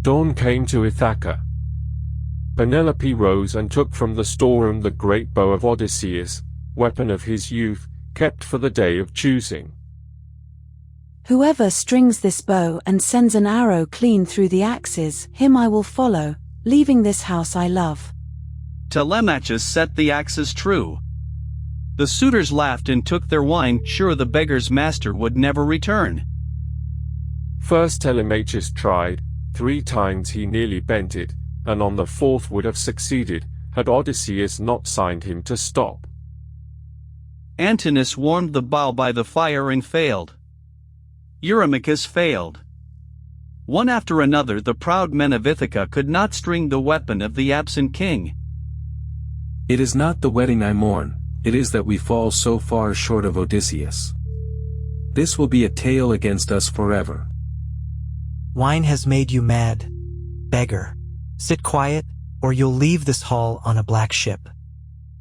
Dawn came to Ithaca. Penelope rose and took from the storeroom the great bow of Odysseus, weapon of his youth, kept for the day of choosing. Whoever strings this bow and sends an arrow clean through the axes, him I will follow, leaving this house I love. Telemachus set the axes true. The suitors laughed and took their wine, sure the beggar's master would never return. First Telemachus tried, 3 times he nearly bent it, and on the 4th would have succeeded, had Odysseus not signed him to stop. Antinous warmed the bow by the fire and failed. Eurymachus failed. One after another the proud men of Ithaca could not string the weapon of the absent king. It is not the wedding I mourn, it is that we fall so far short of Odysseus. This will be a tale against us forever. Wine has made you mad. Beggar, sit quiet, or you'll leave this hall on a black ship.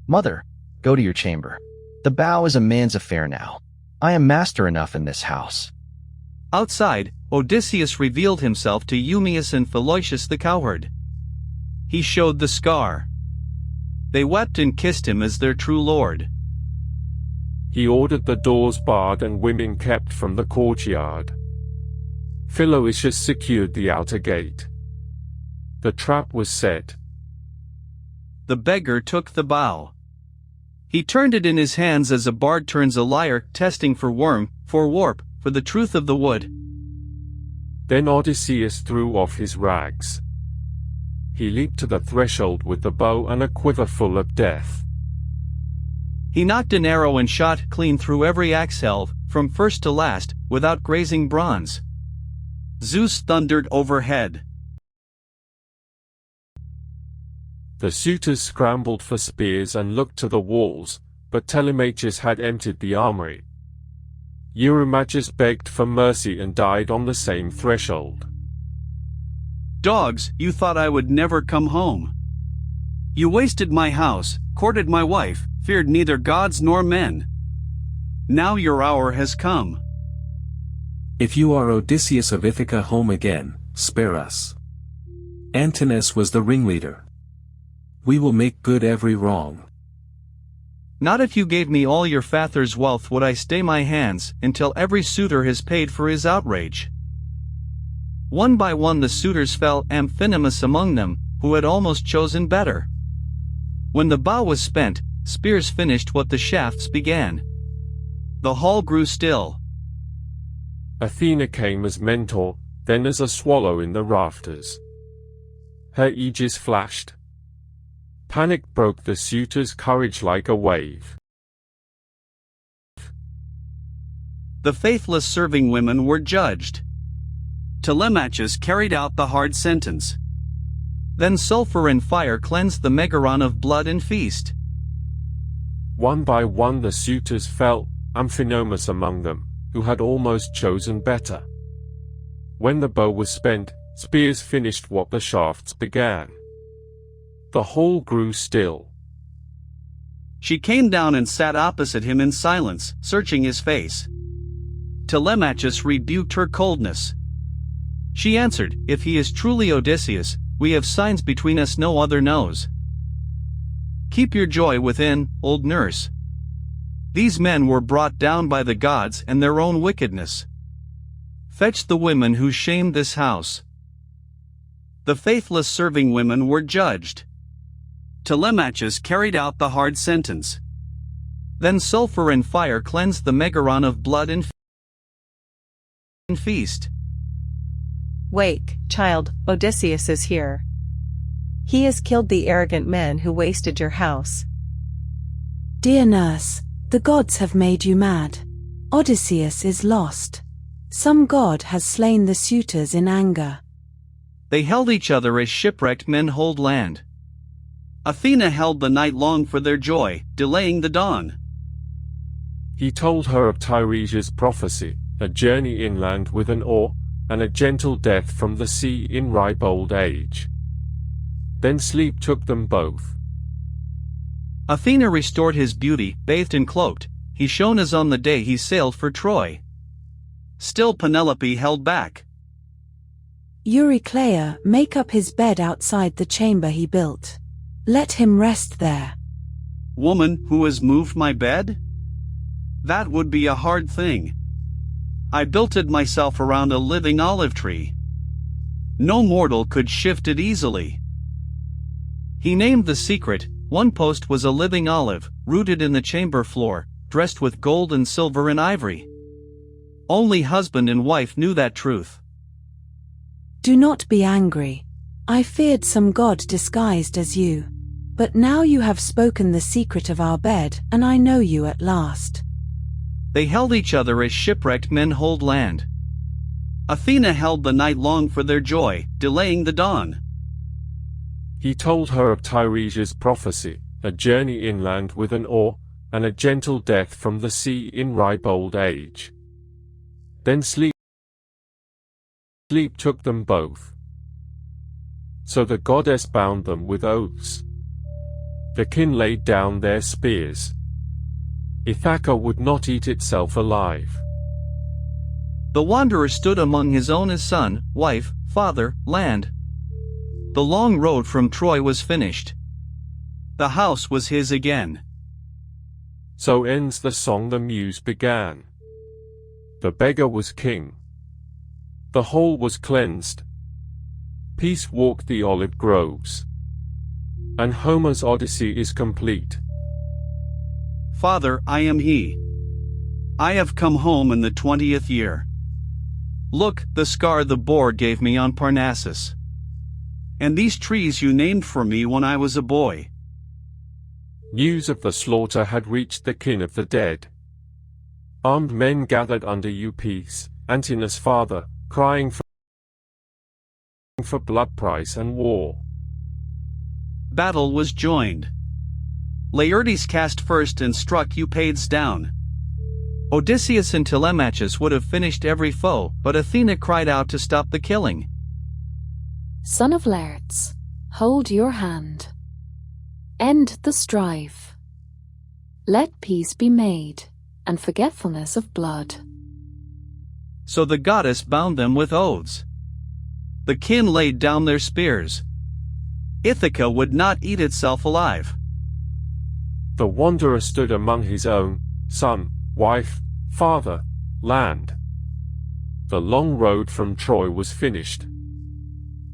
Mother, go to your chamber. The bow is a man's affair now. I am master enough in this house. Outside, Odysseus revealed himself to Eumaeus and Philœtius the cowherd. He showed the scar. They wept and kissed him as their true lord. He ordered the doors barred and women kept from the courtyard. Philœtius secured the outer gate. The trap was set. The beggar took the bow. He turned it in his hands as a bard turns a lyre, testing for worm, for warp, for the truth of the wood. Then Odysseus threw off his rags. He leaped to the threshold with the bow and a quiver full of death. He knocked an arrow and shot clean through every axe helve, from first to last, without grazing bronze. Zeus thundered overhead. The suitors scrambled for spears and looked to the walls, but Telemachus had emptied the armory. Eurymachus begged for mercy and died on the same threshold. Dogs, you thought I would never come home. You wasted my house, courted my wife, feared neither gods nor men. Now your hour has come. If you are Odysseus of Ithaca home again, spare us. Antinous was the ringleader. We will make good every wrong. Not if you gave me all your father's wealth would I stay my hands, until every suitor has paid for his outrage. One by one the suitors fell, Amphinomus among them, who had almost chosen better. When the bow was spent, spears finished what the shafts began. The hall grew still. Athena came as mentor, then as a swallow in the rafters. Her aegis flashed. Panic broke the suitors' courage like a wave. The faithless serving women were judged. Telemachus carried out the hard sentence. Then sulfur and fire cleansed the megaron of blood and feast. One by one the suitors fell, Amphinomus among them, who had almost chosen better. When the bow was spent, spears finished what the shafts began. The hall grew still. She came down and sat opposite him in silence, searching his face. Telemachus rebuked her coldness. She answered, "If he is truly Odysseus, we have signs between us no other knows. Keep your joy within, old nurse. These men were brought down by the gods and their own wickedness. Fetch the women who shamed this house." The faithless serving women were judged. Telemachus carried out the hard sentence. Then sulfur and fire cleansed the megaron of blood and feast. Wake, child, Odysseus is here. He has killed the arrogant men who wasted your house. Dear nurse, the gods have made you mad. Odysseus is lost. Some god has slain the suitors in anger. They held each other as shipwrecked men hold land. Athena held the night long for their joy, delaying the dawn. He told her of Tiresias' prophecy, a journey inland with an oar, and a gentle death from the sea in ripe old age. Then sleep took them both. Athena restored his beauty, bathed and cloaked, he shone as on the day he sailed for Troy. Still Penelope held back. Eurycleia, make up his bed outside the chamber he built. Let him rest there. Woman who has moved my bed? That would be a hard thing. I built it myself around a living olive tree. No mortal could shift it easily. He named the secret. One post was a living olive, rooted in the chamber floor, dressed with gold and silver and ivory. Only husband and wife knew that truth. Do not be angry. I feared some god disguised as you. But now you have spoken the secret of our bed, and I know you at last. They held each other as shipwrecked men hold land. Athena held the night long for their joy, delaying the dawn. He told her of Tiresias' prophecy, a journey inland with an oar, and a gentle death from the sea in ripe old age. Then sleep took them both. So the goddess bound them with oaths. The kin laid down their spears. Ithaca would not eat itself alive. The wanderer stood among his own as son, wife, father, land. The long road from Troy was finished. The house was his again. So ends the song the muse began. The beggar was king. The hall was cleansed. Peace walked the olive groves. And Homer's Odyssey is complete. Father, I am he. I have come home in the 20th year. Look, the scar the boar gave me on Parnassus. And these trees you named for me when I was a boy. News of the slaughter had reached the kin of the dead. Armed men gathered under Eupees, Antinous' father, crying for blood price and war. Battle was joined. Laertes cast first and struck Eupedes down. Odysseus and Telemachus would have finished every foe, but Athena cried out to stop the killing. Son of Laertes, hold your hand. End the strife. Let peace be made, and forgetfulness of blood. So the goddess bound them with oaths. The kin laid down their spears. Ithaca would not eat itself alive. The wanderer stood among his own, son, wife, father, land. The long road from Troy was finished.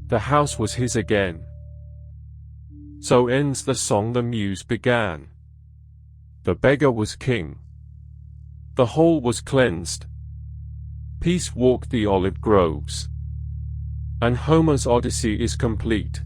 The house was his again. So ends the song the muse began. The beggar was king. The hall was cleansed. Peace walked the olive groves. And Homer's Odyssey is complete.